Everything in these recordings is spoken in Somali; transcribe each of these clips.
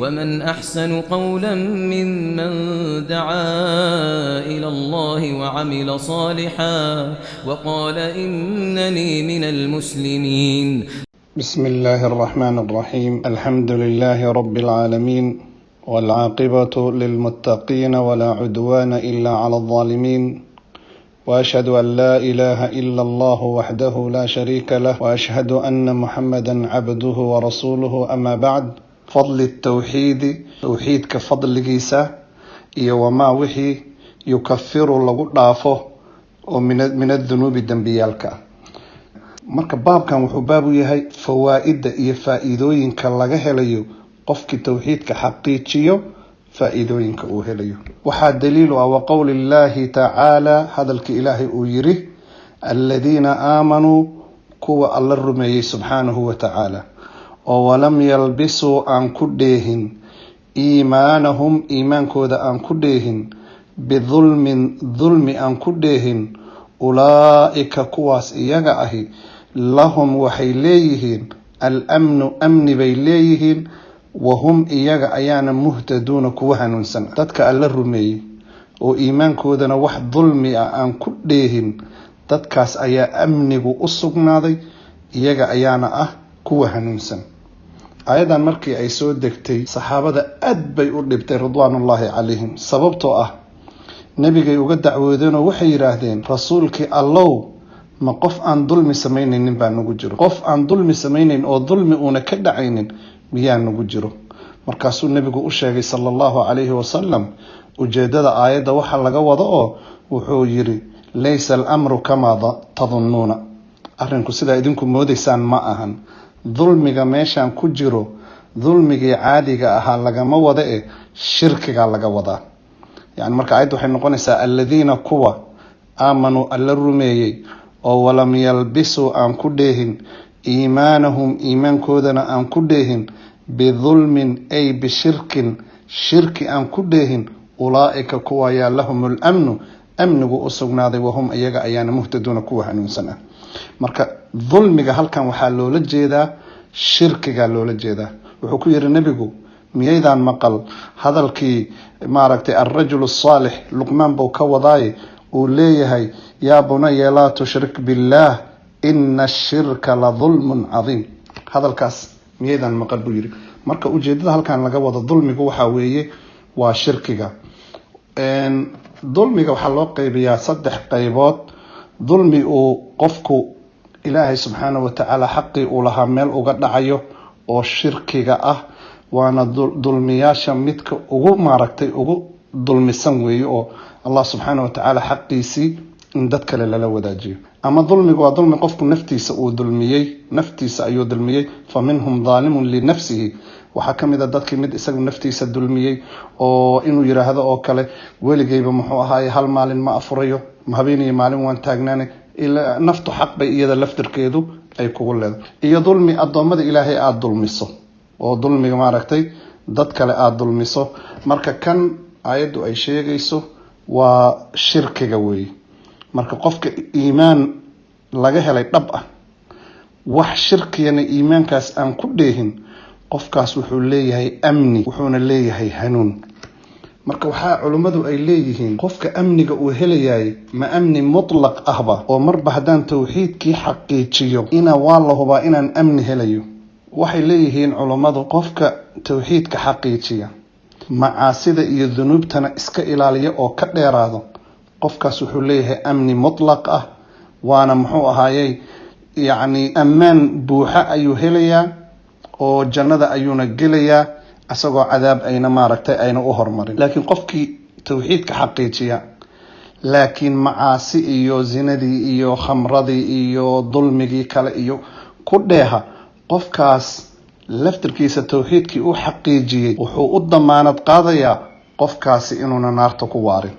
ومن أحسن قولا ممن دعا إلى الله وعمل صالحا وقال إنني من المسلمين. بسم الله الرحمن الرحيم. الحمد لله رب العالمين، والعاقبة للمتقين ولا عدوان إلا على الظالمين، وأشهد أن لا إله إلا الله وحده لا شريك له، وأشهد أن محمدا عبده ورسوله. أما بعد، فضل التوحيد توحيد كفضل جيسا وما وحي يكفر لغضافه ومن الذنوب الدنبيالك. marka baabkan wuxuu baab u yahay fawaa'ida iyo faa'iidooyinka laga helayo qofkii tawxiidka xaqiijiyo faa'iidooyinka uu helayo. waxaa daliil ah qowli Illaahi ta'ala, hadalka Ilaahay uu yiri alladina aamanuu kuwa alla rumeeyay subhanahu wa ta'ala oo walam yalbisuu aan ku dheehin iimaanahum iimaankooda aan ku dheehin bidulmin dulmi aan ku dheehin ulaa'ika kuwaas iyaga ahi lahum waxay leeyihiin al-amnu amni bay leeyihiin wahum iyaga ayaana muhtaduuna kuwa hanuunsan. dadka alla rumeeyey oo iimaankoodana wax dulmi ah aan ku dheehin, dadkaas ayaa amnigu u sugnaaday, iyaga ayaana ah kuwa hanuunsan. aayadan markii ay soo degtay saxaabada aad bay u dhibtay ridwaanullaahi calayhim, sababtoo ah nabigay uga dacwoodeen oo waxay yiraahdeen rasuulkii allow ma qof aan dulmi sameynaynin baa nagu jiro, qof aan dulmi sameynayn oo dulmi uuna ka dhacaynin miyaa nagu jiro. markaasuu nabigu u sheegay sallallahu alayhi wasallam ujeedada aayadda waxa laga wado oo wuxuu yiri laysa al-amru kama tadunnuuna, arrinku sida idinku moodaysaan ma ahan. dulmiga meeshaan ku jiro dulmigii caadiga ahaa lagama wada shirkiga laga wadaa. يعني marka ayadu waxay noqonaysaa alladina kuwa aamanu alla rumeeyay oo walam yalbisu aan ku dheehin iimaanahum iimaankoodana aan ku dheehin bidulmin ay bishirkin shirki aan ku dheehin ulaa'ika kuwa yaa lahumul amnu amnigu u sugnaaday wahum iyaga ayaana muhtaduuna kuwa hanuunsan ah. marka dulmiga halkan waxaa loola jeedaa shirkiga loola jeedaa. wuxuu ku yiri nabigu miyaydan maqal hadalkii maaragtay ar-rajul as-salih luqmaan buu ka wadaay uu leeyahay yaa bunayya laa tushrik billah inna ash-shirka la dhulmun adhim. hadalkaas miyaydan maqal buu yiri. marka ujeedada halkan laga wado dulmigu waxa weeye waa shirkiga. dulmiga waxaa loo qaybiyaa 3 qaybood. dulmi uu qofku ilaahay subhanahu wa ta'ala xaqi uu lahaa meel uga dhacayo oo shirkiga ah, waana dulmiyaasha midka ugu maaragtay ugu dulmisan weeye oo Allah subhanahu wa ta'ala xaqiisi in dad kale lala wadaajiyo. ama dulmigu waa dulmi qofku naftiisa uu dulmiyay, naftiisa ayuu dulmiyay, faminhum zalimun li nafsihi. waxa kamid ah dadkii mid isagu naftiisa dulmiyay oo inuu yiraahdo oo kale weligeyba muxuu ahaay hal maalin ma afurayo, habeenii maalin waan taagnaanay, ila naftu xaq bay iyada laftirkeedu ay kugu leedahay. iyo dulmi adoomada ilaahay aad dulmiso oo dulmiga maaragtay dad kale aad dulmiso. marka kan aayadu ay sheegayso waa shirkiga weey. marka qofka iimaan laga helay dhab ah, wax shirkiyana iimaankaas aan ku dheehin, qofkaas wuxuu leeyahay amni, wuxuuna leeyahay hanuun. marka waxa culimadu ay leeyihiin qofka amniga uu helayay ma amni mutlaq ahba oo marba hadaan tawxiidkii xaqiijiyo ina waa la hubaa inaan amni helayo. waxay leeyihiin culimadu qofka tawxiidka xaqiijiya macaasida iyo dunuubtana iska ilaaliya oo ka dheeraado, qofkaas wuxuu leeyahay amni mutlaq ah, waana muxuu ahaayay yani amaan buuxa ayuu helayaa oo jannada ayuuna gelayaa asagoo cadaab ayna maaragtay ayna u hormarin. laakiin qofkii tawxiidka xaqiijiya laakiin macaasi iyo zinadii iyo khamradii iyo dulmigii kale iyo ku dheeha, qofkaas laftirkiisa tawxiidkii uu xaqiijiyay wuxuu u damaanad qaadayaa qofkaasi inuuna naarta ku waarin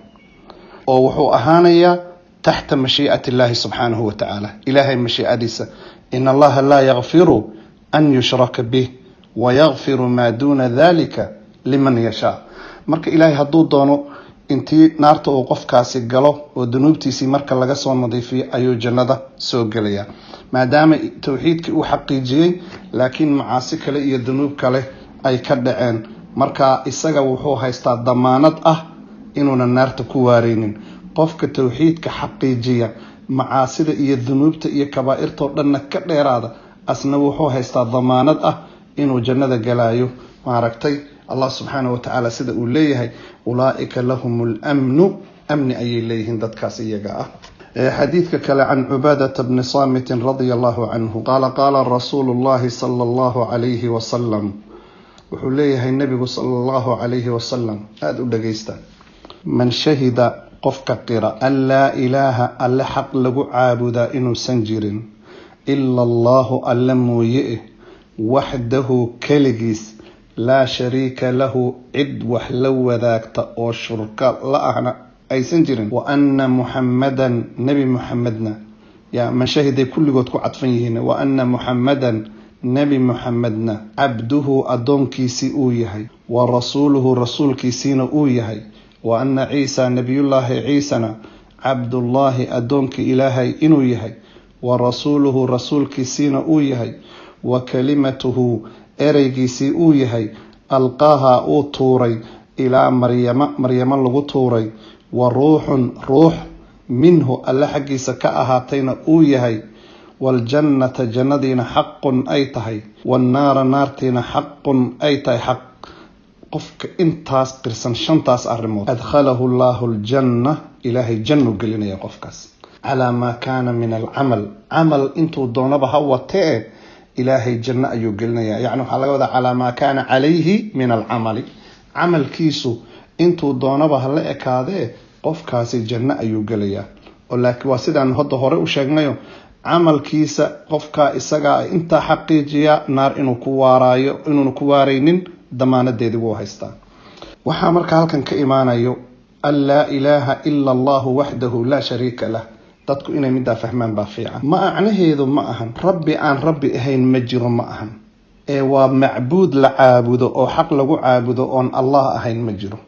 oo wuxuu ahaanayaa taxta mashii'ati Illaahi subhanahu wa ta'ala. ilaahay mashii'adiisa in allaha la yaghfiru an yushraka bih wa yaghfiru ma duna dhalika liman yasha. marka ilaahay hadduu doono intii naarta uu qofkaasi galo oo dunuubtiisii marka laga soo nadiifiyo ayuu jannada soo galaya, maadaama tawxiidkii uu xaqiijiyay laakiin macaasi kale iyo dunuub kale ay ka dhaceen marka isaga wuxuu haystaa damaanad ah inuuna naarta ku waareynin. qofka tawxiidka xaqiijiya macaasida iyo dunuubta iyo kabaa'irta dhanna ka dheeraada asna wuxuu haystaa damaanad ah inuu jannada galaayo. maaragtay Allah subhanahu wa ta'ala sida uu leeyahay ulaa'ika lahumul amnu amni ayay leeyihiin dadkaas iyaga ah. حديث كلا عن عبادة بن صامت رضي الله عنه قال رسول الله صلى الله عليه وسلم وحليه النبي صلى الله عليه وسلم هذا دغيستا من شهد قفك قرا أن لا إله ألا حق لغو عابدا إنو سنجر إلا الله ألا مويئه وحده كلجيس لا شريك له عد وحلو ذاك أو شركا لا أنا أي سنجرين وأن محمدا نبي محمدنا يا من شهد كل قد عطفين وأن محمدا نبي محمدنا عبده أدون كيسي أويهي ورسوله رسول كيسين أويهي وأن عيسى نبي الله عيسى عبد الله أدون كي إلهي إنويهي ورسوله رسول كيسين أويهي وكلمته أري كيسي أويهي ألقاها أو طوري إلى مريم لغو طوري وروح روح منه ألا حقي سكاءهاتين أويهي والجنة جندين حق أيتهي والنار نارتين حق أيتهي حق قفك انتاس قرسن شنتاس أرموت أدخله الله الجنة إلهي جنة قلنا يا قفكاس على ما كان من العمل عمل انتو دونبها وتئ إلهي جنة أيو قلنا يعني على ما كان عليه من العمل عمل كيسو intuu doonaba ha la ekaadee qofkaasi janno ayuu gelayaa. laakiin waa sidaan hadda hore u sheegnayo camalkiisa qofka isaga inta xaqiijiya naar inuu ku waaraayo inuu ku waareynin damaanadeedii wuu haystaa. waxa marka halkan ka imaanayo alla ilaaha illa allah wahdahu la sharika lah. dadku inay midda fahmaan baa fiican. ma macnaheedu ma ahan rabbi aan rabbi ahayn ma jiro ma ahan ee waa macbuud la caabudo oo xaq lagu caabudo oon allah ahayn ma jiro.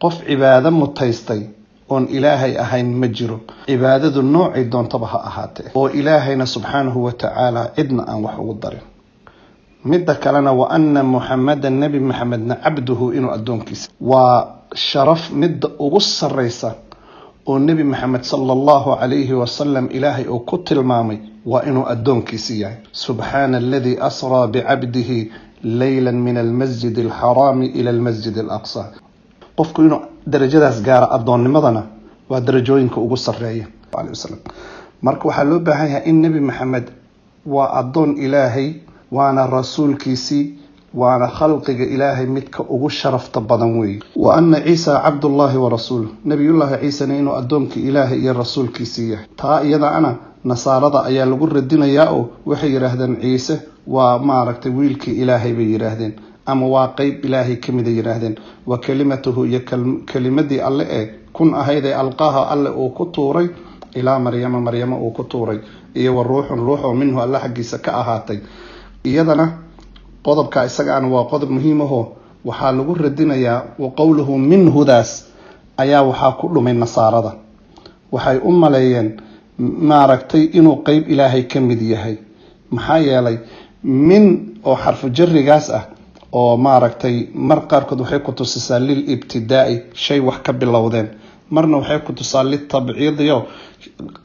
qof cibaado mutaystay oon ilaahay ahayn ma jiro. cibaadadu noocay doontaba ha ahaatee oo ilaahayna subhanahu wa ta'ala cidna aan wax ugu darin. midda kalena wa anna muhammadan nabi muhammadna abduhu inuu adoonkiisa waa sharaf midda ugu sarreysa oo nabi muhammad sallallahu alayhi wa sallam ilaahay oo ku tilmaamay waa inuu adoonkiisa yahay. subhana alladhi asra bi'abdihi laylan min al-masjid al-haram ila al-masjid al-aqsa. qofku inuu darajadaas gaaro adoonnimadana waa darajooyinka ugu sareeya alayhi wasallam. marka waxa loo baahan yahay in nabi maxamed waa adoon ilaahay waana rasuulkiisi waana khalqiga ilaahay midka ugu sharafta badan weey. wa anna ciisa abdullahi wa rasuluhu nabiyullaahi ciisa inuu adoonka ilaahay iyo rasuulkiisi yahay. taa iyada ana nasaarada ayaa lagu radinayaa oo waxay yiraahdeen ciise waa maaragtay wiilkii ilaahay bay yiraahdeen ama waa qayb ilaahay kamid yiraahdeen. wa kalimatuhu ya kalimadii alle ee kun ahayd ee alqaha alle oo ku tuuray ilaa maryama oo ku tuuray iyo wa ruuxun ruuxo minhu alla xaqiisa ka ahaatay. iyadana qodobka isaga aan waa qodob muhiim ah waxa lagu radinayaa wa qawluhu minhudaas ayaa waxa ku dhumay nasaarada. waxay u maleeyeen maaragtay inuu qayb ilaahay kamid yahay maxaa yeelay min oo xarfu jarrigaas ah oo maaragtay mar qaarkood waxay ku tusisaa lil ibtidaa'i shay wax ka bilowdeen marna waxay ku tusaa lid tabciidiyo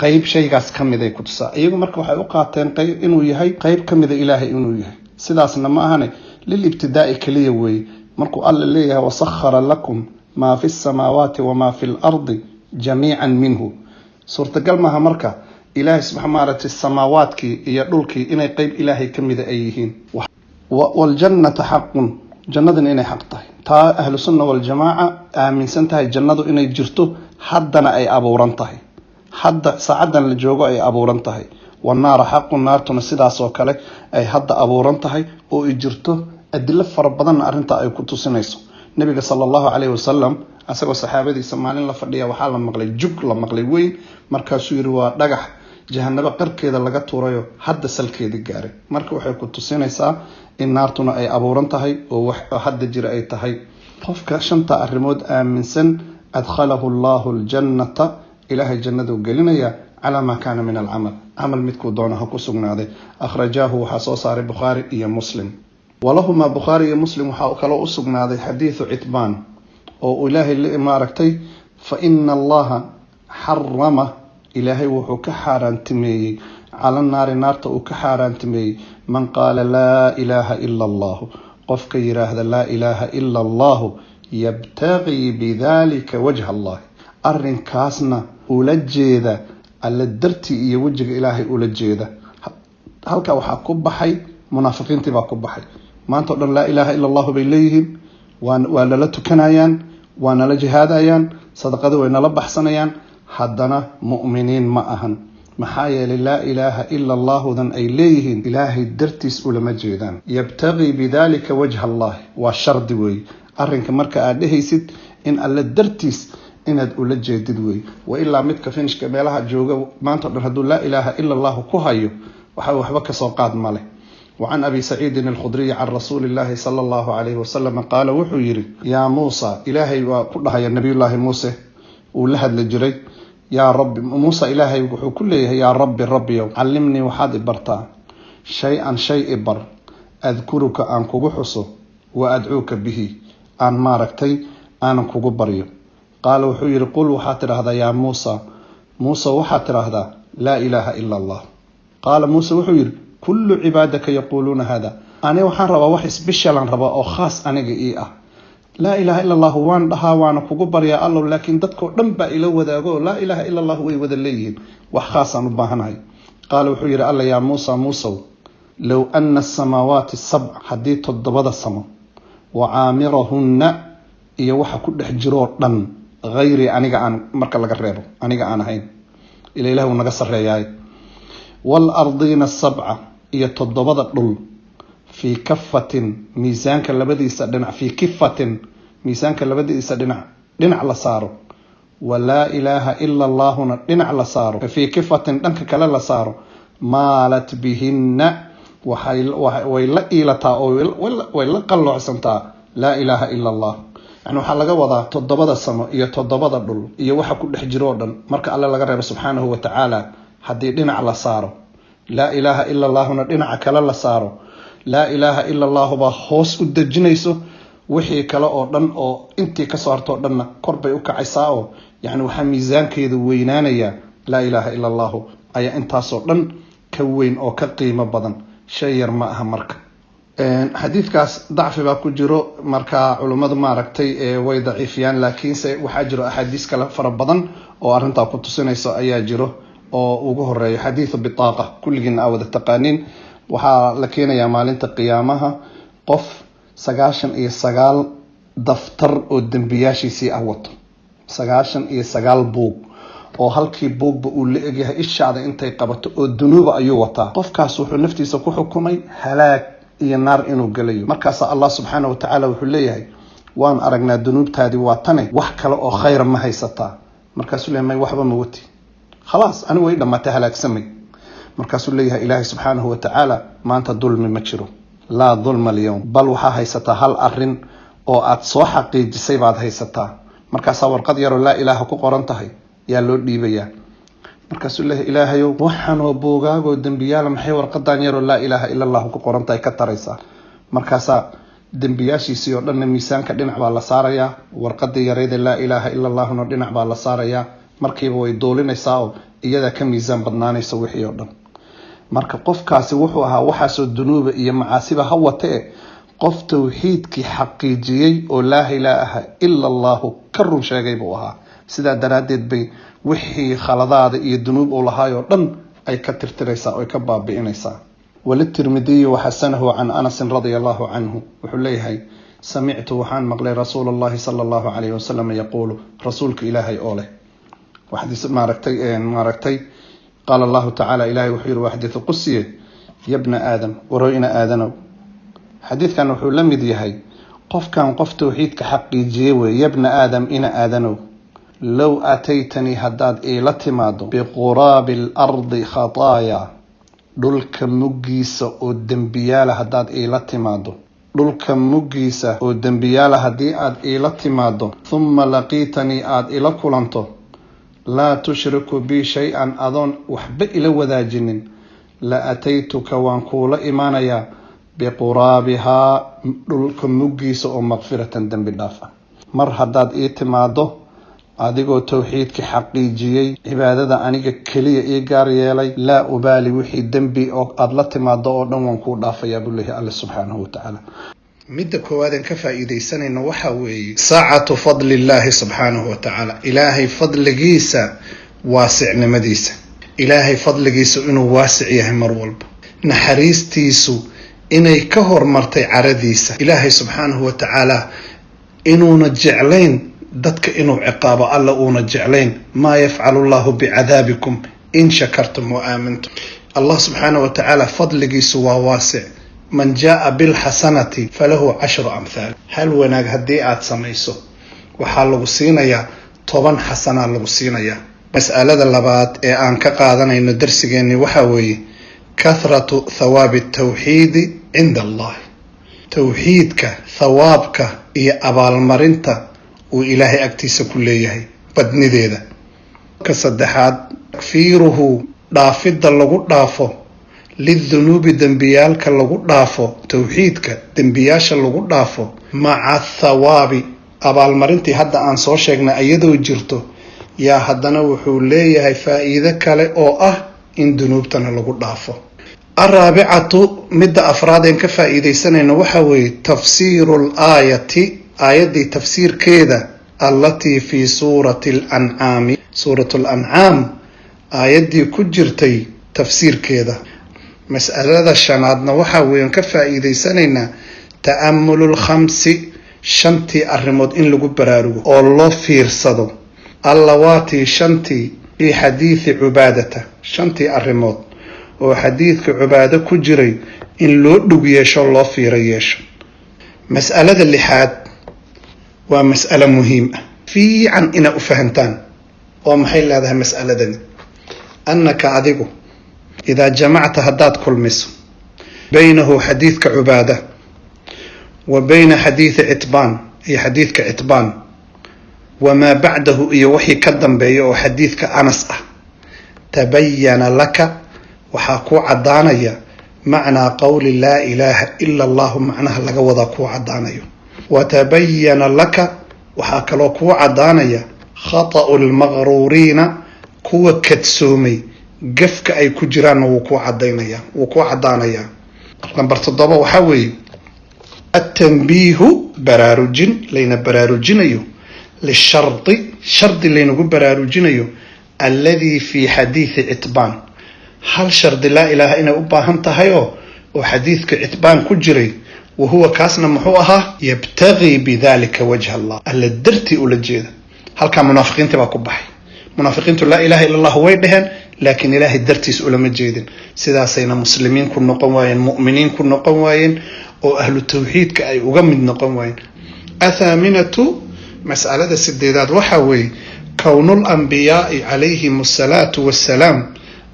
qayb shaygaas kamid ay ku tusaa. iyagu marka waxay u qaateen qayb inuu yahay qayb kamid ilaahay inuu yahay. sidaasna ma ahane lil ibtidaa'i kaliya weey. markuu alla leeyahay wasakhara lakum ma fi as-samawati wa ma fi al-ardi jami'an minhu suurtagal maaha marka ilaahay subhanahu samaawaadkii iyo dhulkii inay qayb ilaahay kamid ay yihiin. والجنة حق جنة إني حق تاي تا أهل السنة والجماعة من سنتها الجنة إني جرتو حدنا أي أبوران تاي حد سعدنا الجوجو أي أبوران تاي والنار حق النار تنسيد عصوكالك أي حد أبوران تاي وإجرتو أدلة فربنا أرنتا أي كنتو سنيسو النبي صلى الله عليه وسلم أسأل الصحابة دي سمعين لفردية وحالا مغلي جوك لمغلي وين مركز يروا دقح jahannaba qarkeeda laga tuurayo hadda salkeedii gaaray. marka waxay ku tusinaysaa in naartuna ay abuuran tahay oo wax hadda jira ay tahay. qofka shanta arimood aaminsan adkhalahu Allahu al-jannata ilaahay jannadu gelinaya ala ma kana min al-amal amal midku doonaha ku sugnaaday. akhrajahu wa sahih Bukhari iyo Muslim. walahuma Bukhari iyo Muslim waxa kale u sugnaaday xadiisu Itbaan oo Ilaahay maaragtay fa inna Allaha harrama Ilaahay wuxuu ka xaaraantimeeyay على النار نارته وكحارانتمي من قال لا إله إلا الله قف كيرا هذا لا إله إلا الله يبتغي بذلك وجه الله أرن كاسنا ولجيدا على الدرتي يوجه إلهي ولجيدا هل كوحا كبحي منافقين تبا كبحي ما أنت لا إله إلا الله بإليهم ولا لتكنايان وانا لجهادايان صدقه وإنا لبحسنايان حدنا مؤمنين معهن maxaa yeelay laa ilaaha ila allahudan ay leeyihiin ilaahay dartiis ulama jeedaan yabtagii bidaalika wajha allah waa shardi weey arrinka marka aad dhehaysid in alla dartiis inaad ula jeedid weey wa ilaa midka finishka meelaha jooga maanta dhan haduu laa ilaaha ila allah ku hayo waxa waxba ka soo qaad male وعن أبي سعيد الخدري عن رسول الله صلى الله عليه وسلم قال وحيري يا موسى إلهي وكلها يا نبي الله موسى ولهد للجري يا رب موسى إلهي كله يا ربي يوم علمني وحاد برتا شيئا شيء بر أذكرك أن كوحصه وأدعوك به أن ماركتي أن كوبريو قال وحير قل وحاتر هذا يا موسى وحاتر هذا لا إله إلا الله قال موسى وحير كل عبادك يقولون هذا أنا وحان ربا وحس بشلا ربا أو خاص أنا إيه لا إله إلا الله وان دها وانا كوبر يا الله لكن ددكو دنبا إلى وداغو لا إله إلا الله وي ودا ليهين وخاصا نباهناي قال وحير الله يا موسى لو أن السماوات السبع حديث الضبض السماء وعامرهن إيا وحا كدخ جرو دن غيري أنيغا أن مركا لغا ريبو أنيغا أنا هين إلى إله ونغا سرياي والأرضين السبع إيا تضبض دل في كفة ميزانك لبديس دنع في كفة ميزانك لبديس دنع لصارو ولا إله إلا الله دنع لصارو في كفة دنك كلا لصارو مالت بهن ويلا إيلتا ويلا قلو عسنتا لا إله إلا الله يعني waxaa laga wadaa todobada samo iyo todobada dhul iyo waxa ku dhex jiro dhan marka alla laga reebo subhanahu wa ta'ala hadii dhinac la saaro la ilaha illa allah dhinac kala la saaro لا إله إلا الله با hoos u dajinayso wixii kale oo dhan oo intii ka soo harto dhanna kor bay u kacaysaa oo yani waxa miisaankeedu weynaanaya la ilaha illa allah aya intaas oo dhan ka weyn oo ka qiimo badan shay yar ma aha marka xadiidkaas dacfi baa ku jiro marka culimadu ma aragtay way daciifiyaan laakiin waxa jiro ahadiis kale fara badan oo arinta ku tusinayso ayaa jiro oo ugu horeeyo xadiisu bitaaqa kulligina awada taqaanin waxaa la keenayaa maalinta qiyaamaha qof 99 daftar oo dambiyaashiisii ah wato 99 buug oo halkii buugba uu la egyahay ishaada intay qabato oo dunuuba ayuu wataa qofkaas wuxuu naftiisa ku xukumay halaag iyo naar inuu galayo markaas Allah subhanahu wa ta'ala wuxuu leeyahay waan aragnaa dunuubtaadii waa tane wax kale oo khayr ma haysataa markaas uu leeyahay waxba ma wati خلاص أنا وين لما تهلك سمي مركز ليها إلهي سبحانه وتعالى ما أنت ظلم مجره لا ظلم اليوم بل وحا هيستا هل أرن أو أتصو حقي جسي بعد هيستا مركز ورقد يرو لا إله كو قرنتهي يا لو ديبيا مركز الله إلهي وحن وبوغاغ ودنبيا لمحي ورقدان يرو لا إله إلا الله كو قرنتهي كتريسا مركز دنبياشي سيور لأن ميسان كدنع بالله ساريا ورقد يريد لا إله إلا الله ندنع بالله ساريا markiiba way doolinaysaa iyada ka miisaan badnaanaysa wixii oo dhan marka qofkaasi wuxuu ahaa waxa soo dunuuba iyo macaasiba hawatee qof tawxiidkii xaqiijiyay oo laa ilaaha illa allah ka run sheegay buu ahaa sida daraadeed bay wixii khaladaada iyo dunuub oo lahaayo dhan ay ka tirtiraysaa oo ka baabi'inaysaa wal-Tirmidhi wa hasanahu an Anas radiyallahu anhu wuxuu leeyahay sami'tu waxaan maqlay rasuulullaahi sallallahu alayhi wasallam yaqulu rasuulka ilaahay oo leh وحديث ماركتي قال الله تعالى إلهي وحير وحديث قصية يا ابن آدم ورأينا آدم حديث كان وحول لم يديهي قف كان قف توحيد كحقي جيوي يا ابن آدم إنا آدم لو أتيتني هداد إيلتمادو بقراب الأرض خطايا دولك مجيسة والدنبيالة هداد إيلتمادو دولك مجيسة والدنبيالة هداد إيلتمادو ثم لقيتني آد إيلكولانتو لا تشرك بي شيئا أظن وحب إلى وذاجن لا أتيتك وانقول إيمانيا biquraabihaa dhulka muggiisa oo maqfiratan dembi dhaaf ah. mar haddaad ii timaado adigoo tawxiidka xaqiijiyey, cibaadada aniga keliya ii gaar yeelay, laa ubaali wixii dembi oo aada la timaado oo dhan waan kuu dhaafayaa buu leeyahay alle subxaanahu watacaala. midda koowaadeen ka faa'iidaysanayno waxaa weeye saacatu fadli illaahi subxaanahu watacaala, ilaahay fadligiisa waasicnimadiisa, ilaahay fadligiisu inuu waasic yahay mar walba, naxariistiisu inay ka hormartay caradiisa, ilaahay subxaanahu watacaala inuuna jeclayn dadka inuu ciqaabo, alla uuna jeclayn maa yafcalu llahu bicadaabikum in shakartum wa aamintum. allah subxaanahu watacaala fadligiisu waa waasic. man jaa bilxasanati falahu 10 amhaal. hal wanaag haddii aad samayso waxaa lagu siinayaa 10 xasanaa lagu siinayaa. mas'alada labaad ee aan ka qaadanayno darsigeenni waxaa weeye kathratu thawaabi tawxiidi cinda allahi, tawxiidka thawaabka iyo abaalmarinta uu ilaahay agtiisa ku leeyahay badnideeda. ka saddexaad takfiiruhu dhaafidda lagu dhaafo lidunuubi dembiyaalka lagu dhaafo, tawxiidka dembiyaasha lagu dhaafo maca thawaabi, abaalmarintii hadda aan soo sheegnay iyadoo jirto yaa haddana wuxuu leeyahay faa'iido kale oo ah in dunuubtana lagu dhaafo. araabicatu midda afraadeen ka faa'iidaysanayno waxaa weeye tafsiiru laayati, aayaddii tafsiirkeeda allatii fii suurati lancaami, suuratu lancaam aayaddii ku jirtay tafsiirkeeda. mas'alada shanaadna waxaa weeyaan ka faa'iidaysanaynaa ta'amulu lkhamsi, 5 arrimood in lagu baraarugo oo loo fiirsado, allawaatii 5 fii xadiidi cubaadata, 5 arrimood oo xadiidka cubaado ku jiray in loo dhug yeesho, loo fiiro yeesho. mas'alada 6aad waa mas'alo muhiim ah, fiican inaa u fahantaan. oo maxay leedahay mas'aladani? annaka adigu idaa jamacta haddaad kulmiso baynahu xadiidka cubaada wa bayna xadiidi citbaan iyo xadiidka citbaan wamaa bacdahu iyo wixii ka dambeeya oo xadiidka anas ah, tabayana laka waxaa kuu caddaanaya macnaa qowli laa ilaaha ila allahu, macnaha laga wadaa kuu caddaanayo. watabayana laka waxaa kaloo kuu caddaanaya khata'u lmaqruuriina, kuwa kadsoomay gafka ay ku jiraanna wuu kuu caddaanayaa. lambar 7 waxaa weeye atanbiihu, baraarujin layna baraarujinayo, lishardi, shardi laynagu baraarujinayo, alladii fii xadiidi citbaan, hal shardi laa ilaaha inay u baahan tahay oo xadiidka citbaan ku jiray, wahuwa kaasna muxuu ahaa yabtagii bidalika wajha allah, alla dartii ula jeeda. halkaa munaafiqiintii baa ku baxay. munaafiqiintu laa ilaaha ila allah way dheheen, laakiin ilaahay dartiis ulama jeedin. sidaasayna muslimiin ku noqon waayeen, mu'miniin ku noqon waayeen, oo ahlu tawxiidka ay uga mid noqon waayeen. athaaminatu mas'alada 8aad waxaa weeye kownul anbiyaai calayhim asalaatu wassalaam,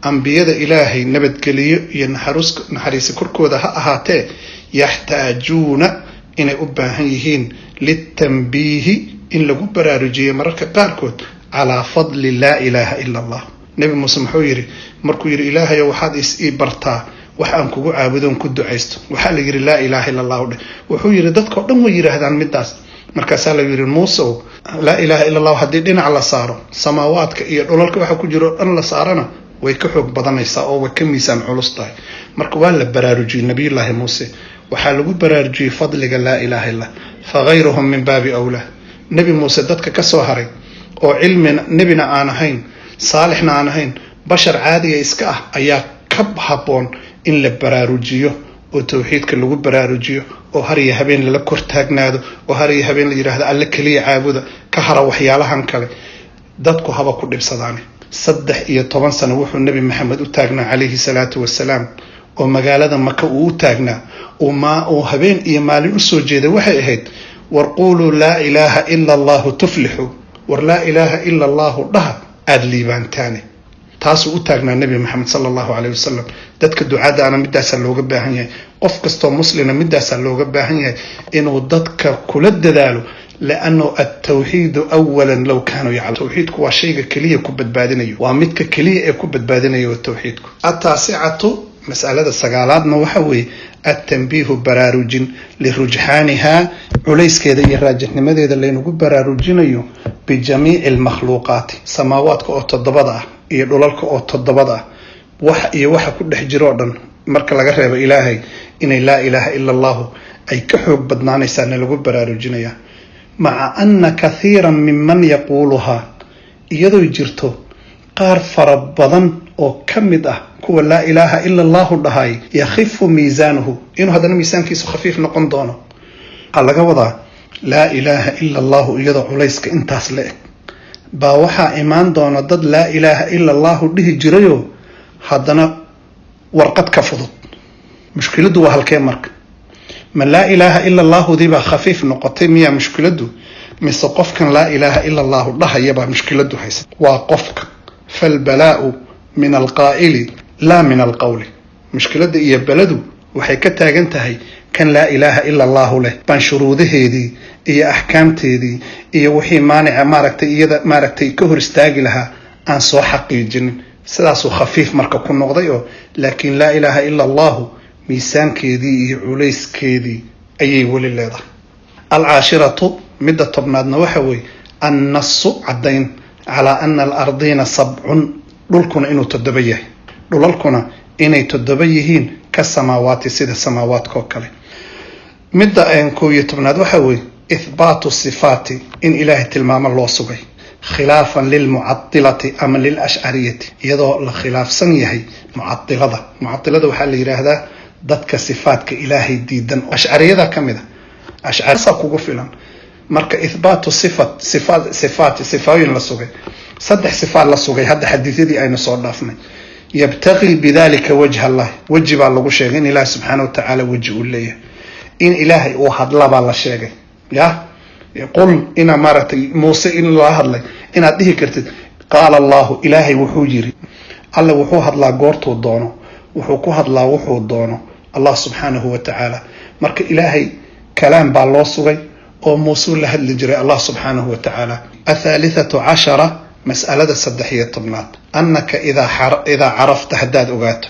ambiyada ilaahay nabadgeliyo iyo naxariisi korkooda ha ahaatee, yaxtaajuuna inay u baahan yihiin litanbiihi, in lagu baraarujiyo mararka qaarkood calaa fadli laa ilaaha ila allah. nebi muuse muxuu yidhi markuu yidhi ilaahayo waxaad ii bartaa wax aan kugu caabudoon ku ducaysto, waxaa la yidhi laa ilaaha ila allahu dheh. wuxuu yidhi dadkao dhan way yidhaahdaan midaas. markaasaa la yidhi muusew, laa ilaaha ila allahu haddii dhinac la saaro, samaawaadka iyo dhulalka waxa ku jiro o dhan la saarana way ka xoog badanaysaa oo way ka miisaan culus tahay. marka waa la baraarujiyey nabiyullaahi muuse, waxaa lagu baraarujiyey fadliga laa ilaaha illa, fagayruhum min baabi awlaa. nebi muuse dadka ka soo haray oo nebina aan ahayn, saalixna aan ahayn, bashar caadiga iska ah ayaa ka habboon in la baraarujiyo oo tawxiidka lagu baraarujiyo, oo har iyo habeen lala kor taagnaado, oo har iyo habeen la yidhaahdo alle keliya caabuda, ka hara waxyaalahan kale. dadku haba ku dhibsadaane. 13 sano wuxuu nebi maxamed u taagnaa calayhi salaatu wassalaam, oo magaalada maka uu u taagnaa, uu habeen iyo maalin usoo jeeday waxay ahayd war quuluu laa ilaaha ila allahu tuflixu, war laa ilaaha ila allahu dhaha aada liibaantaane. taasuu u taagnaa nebi maxamed sala allahu calayh wasalam. dadka ducadaana midaasaa looga baahan yahay, qof kastoo muslina midaasaa looga baahan yahay inuu dadka kula dadaalo, liannahu altawxiidu awalan low kaanuu yaclamuun. tawxiidku waa shayga keliya ku badbaadinayo, waa midka keliya ee ku badbaadinayo tawxiidku. ataasicatu مسألة السقالات نوحوي التنبيه براروجين لرجحانها عليس كذا يراجح نمذي اللي نقول براروجين بجميع المخلوقات سماوات كأو تضبضة يدولك أو تضبضة وح كل حجرودن مركل غرب إلهي إن لا إله إلا الله أي كحب بدناني سنة نقول براروجين مع أن كثيرا ممن يقولها يدو يجرتو قار فربضن أو كمده كو لا إله إلا الله دهاي يخف ميزانه إنه هذا الميزان كيسو خفيف نقن دونه قال لك وضع لا إله إلا الله يدعو ليسك انتاس لك باوحا إيمان دونه ضد لا إله إلا الله ده جريو هذا ورقة كفضت مشكلة دو هالكيمرك من لا إله إلا الله دي با خفيف نقطة مية مشكلة دو مسقفك لا إله إلا الله ده يبا مشكلة دو حيث وقفك فالبلاء من القائل لا من القول مشكلة إيا بلدو وحي كتاقنتهي كان لا إله إلا الله له بان شروطه دي إيا أحكامته دي إيا وحي مانع ماركتي كهر استاقي لها أن سو حقي الجن سلاسو خفيف مركا كن نغضيه لكن لا إله إلا الله ميسان كيدي عليس كيدي أي ولي الله العاشرة مدة طبنادنا وحوي النص عدين على أن الأرضين سبع dhulkuna inuu toddoba yahay dhulalkuna inay toddoba yihiin ka samaawaati sida samaawaadka oo kale midda aan 11 waxa weey ithbaatu sifaati in ilaahi tilmaamo loo sugay khilaafan lil mu'attilati ama lil ash'ariyati iyadoo la khilaafsan yahay mu'attilada waxa la yiraahdaa dadka sifaatka ilaahi diidan ash'ariyada kamida ash'arisa kugu filan marka ithbaatu sifaayin la sugay صدح صفات الله سوغي هذا حديثي أين صور دافني يبتغي بذلك وجه الله وجب الله شيء إن الله سبحانه وتعالى وجه لي إن إلهي أوحد الله بالله شيء يا يقول إن مرتي موسى إن الله الله إن هذه كرت قال الله إلهي وحوجري الله وحوه الله قرط ودونه وحوه الله وحوه ودونه الله سبحانه وتعالى مرك إلهي كلام بالله سوغي أو موصول له الجري الله سبحانه وتعالى 13 مسألة الصدحية طبنات أنك إذا عرفت حداد أغاته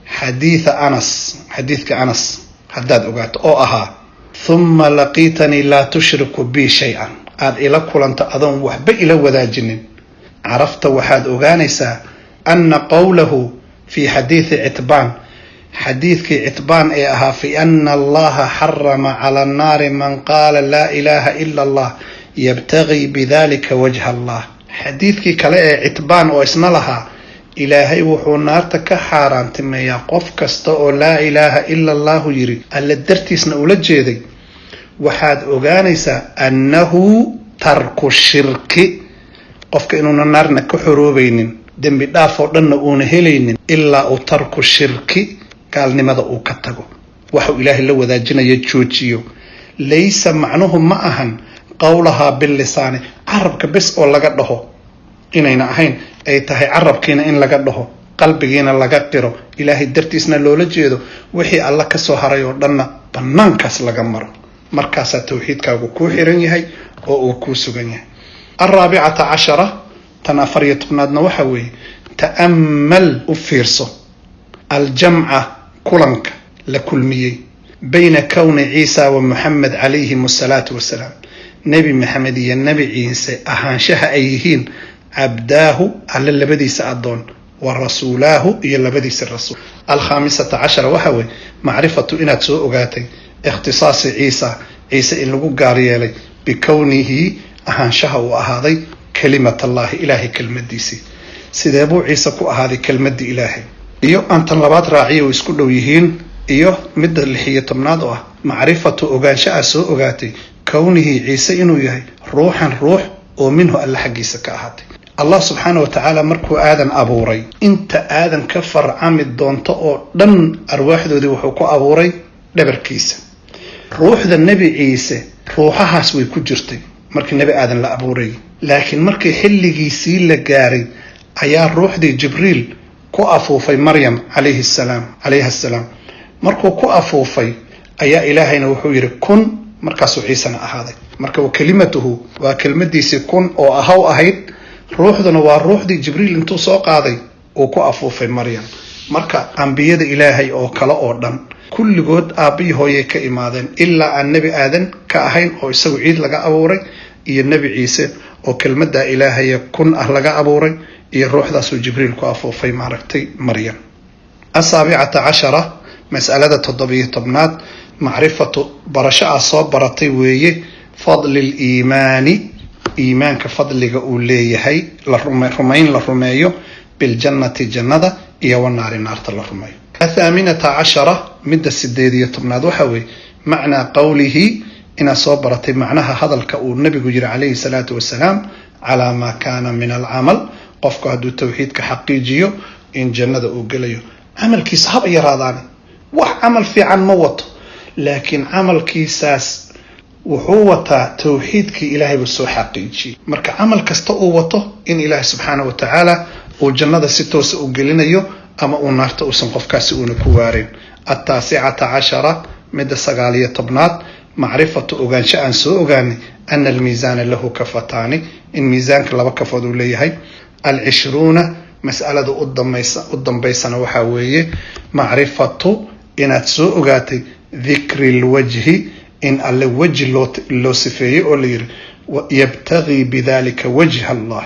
حديثك أنس حداد أغاته أو أها ثم لقيتني لا تشرك بي شيئا قال إلى كل أنت أظن وحب إلى وذا جنين عرفت وحاد أغانيسا أن قوله في حديث عتبان حديثك عتبان إيها في أن الله حرم على النار من قال لا إله إلا الله يبتغي بذلك وجه الله حديثك كلا عتبان أو اسم لها إلهي وحو نارتك حاران تميا قف كستو لا إله إلا الله يري ألا درتيسنا أولا جيدي وحاد أغانيسا أنه ترك الشرك قفك إنونا نارنا كحروبين دم بدافو لنا أونهلين إلا ترك الشرك قال نماذا أوكتغو وحو إلهي لو ذا جنا يجوجيو ليس معنوهم معهن قولها باللسان عربك بس أو لقده إننا أحين أي تهي عربكينا إن لقده قلبكينا لقدره إلهي درتيسنا لولا جيدو وحي الله كسو هريو دنا بنانكاس لقمر مركاسة توحيدك وكوحيرن يهي وكوسوغن يهي 14 تنافرية بنادنا وحوي تأمل وفيرسو الجمعة كلنك لكل مية بين كون عيسى ومحمد عليهم الصلاة والسلام نبي محمد يا نبي عيسى أهانشها أيهين عبداه على اللبدي سعدون ورسولاه يا اللبدي الرسول 15 وحوي معرفة إن تسوء قاتي اختصاص عيسى إن لقو قاريالي بكونه أهانشها وأهاضي كلمة الله إلهي كلمة ديسي سيدابو عيسى كو أهاضي كلمة دي إلهي إيو أنت اللبات راعيه ويسكولو يهين إيو مد اللحية تمنادوه معرفة أغانشاء سوء قاتي كونه عيسى إنه يهي روح ومنه ألا حقيسة كأهاتي الله سبحانه وتعالى مركو آذن أبوري انت آذن كفر عامد دونتو دن أرواح دي وحوكو أبوري دبركيسة روح ذا النبي عيسى روحها سوي كجرتي مركي النبي آذن لا أبوري لكن مركي حلقي سيل لقاري أيا روح دي جبريل كو أفوفي مريم عليها السلام مركو كو أفوفي أيا إلهينا وحوير كن markaasuu ciisana ahaaday marka kalimatuhu waa kelmadiisi kun oo ahayd ruuxduna waa ruuxdii jibriil intuu soo qaaday oo ku afuufay maryam marka ambiyada ilaahay oo kale oo dhan kulligood aabbiyi hooyay ka imaadeen ilaa aan nebi aadan ka ahayn oo isagu ciid laga abuuray iyo nebi ciise oo kelmadda ilaahay kun laga abuuray iyo ruuxdaasoo jibriil ku afuufay maaragtay maryam. 17 mas'alada 17aad macrifatu barasho soo baratay weeye fadli iimaani iimaanka fadliga uu leeyahay la rumeeyo biljannati jannada iyo wanaari naarta la rumeeyo. 18 midda 18aad waxa weeye macnaa qawlihi ina soo baratay macnaha hadalka uu nabigu yiri calayhi salaatu wasalaam calaa maa kaana min alcamal qofku hadduu tawxiidka xaqiijiyo in jannada uu gelayo camalkiisa haba yaraadaan wax camal fiican ma wato laakiin camalkiisaas wuxuu wataa tawxiidkii ilaahay buu soo xaqiijiyay marka camal kasta uu wato in ilaahay subxaanahu wa tacaala uu jannada si toos u gelinayo ama uu naarta uusan qofkaasi uuna ku waarin. 19 midda 19aad macrifatu ogaansho aan soo ogaanay ana almiisaana lahu kafataani in miisaanka laba kafood uu leeyahay. 20 mas'alada u dambaysana waxaa weeye macrifatu inaad soo ogaatay dhikri lwajhi in alle wajhi loo sifeeyey oo la yiri yabtagii bidalika wajha allah